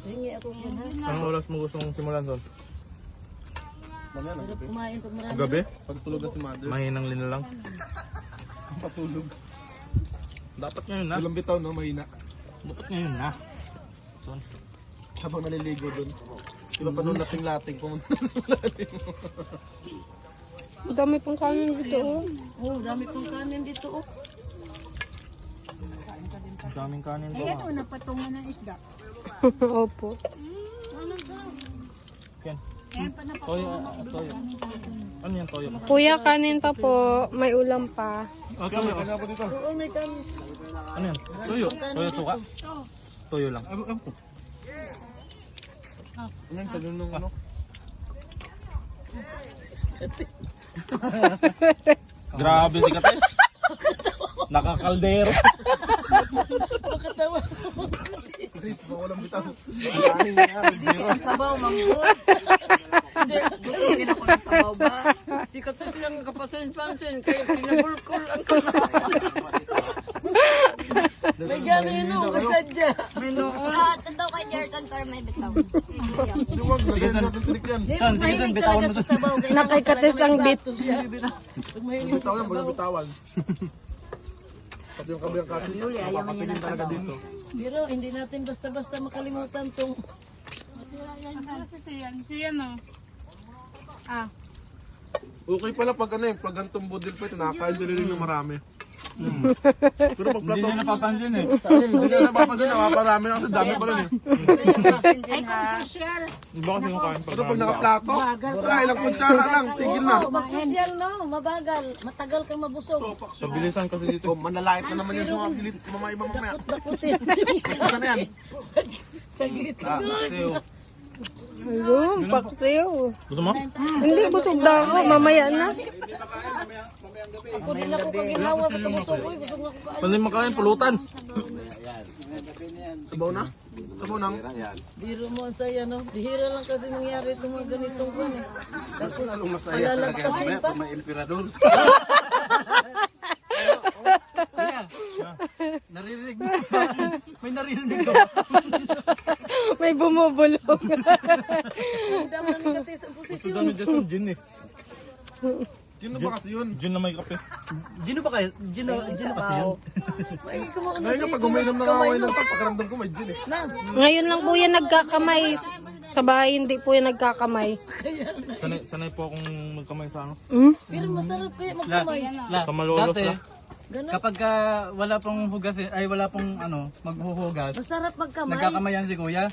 Hingi ako yan ha. Anong oras mo gustong simulan, Sol? Mamaya na gabi. Kumain pag marami. Gabi? Pagtulog na si mother. Mahinang lang. Patulog. Dapat ngayon na. Walang bitaw no, mahina. Dapat ngayon na. Son. Habang naliligo doon. Diba pa nung lating-lating pumunta na sa malalim mo. Ang dami pong kanin dito. Oh. Oh, dami pong kanin dito oh. Ang daming kanin to. Ayan o, napatungan ng isda. Opo. Ken. Ayan pa Toyo. napatungan. Toyo. Ano yan, toyo? Kuya, kanin pa po. May ulam pa. Okay, may kanya po dito. Oo, may kanin. Ano yan? Toyo. Toyo suka? Toyo lang. Ano yung talong nung ano? Grabe si Kates. Nakakaldero. Makatawa. Please, baka walang bitaw. Kain nga, biro. Sabaw, manggod. Hindi, gusto ako ng sabaw ba? Sikat na silang kapasin-pansin, kaya pinabulkol ang may gano'n yun, masadya. May noon. Tanda kay Jerton para may bitaw. Luwag, lagyan natin trick yan. Mahilig talaga sa sabaw. Nakikatis ang bit. Pag mahilig Bitaw sa yan, walang sabaw. bitawan. Pati yung kabilang katin, papakatingin talaga dito. Pero hindi natin basta-basta makalimutan tong Siyan o. Ah. Okay pala pag ano pag gantong budil pa ito, nakakain din rin ng marami. Pero pag Hindi plato, niya napapansin eh. hindi na napapansin, nakaparami na kasi dami pa rin eh. Ay, kung social. Iba kasi yung kain pag Pero pag nakaplato, wala, ilang kutsara lang, tigil na. mag-social no, mabagal, matagal kang mabusog. Sa bilisan kasi dito. Oh, manlalait na naman yung mga pilit, mamaya mamaya. Dakutin. Ito na yan. Saglit. Ayun, paksiw. Gusto mo? Hindi, busog na ako. Mamaya na. Ako din ako pag ginawa sa kabusog. Uy, busog na ako kain. Pwede makain, pulutan. Sabaw na? Sabaw nang? Biro mo ang saya no. Bihira lang kasi nangyari itong mga ganitong buwan eh. Tapos masaya palalagpasin pa. may emperador. Naririnig mo. May naririnig ko. May bumubulong. Hindi naman negatis ang Gusto posisyon. dami dyan yung gin eh. Yun na ba kasi yun? Gin na may kape. Gino ba kayo? Gino kasi yun? Ay, kumain na Ngayon nga pag uminom ng away ng tap, pakiramdam ko may gin eh. na. Ngayon lang po yan nagkakamay. Sa bahay hindi po yan nagkakamay. Sanay po akong magkamay sa ano. Hmm? Pero masarap kaya magkamay. Sa malolos Dati, na. Ganon. kapag wala pong hugas, ay wala pong ano, maghuhugas, Masarap magkamay. nagkakamayan si kuya.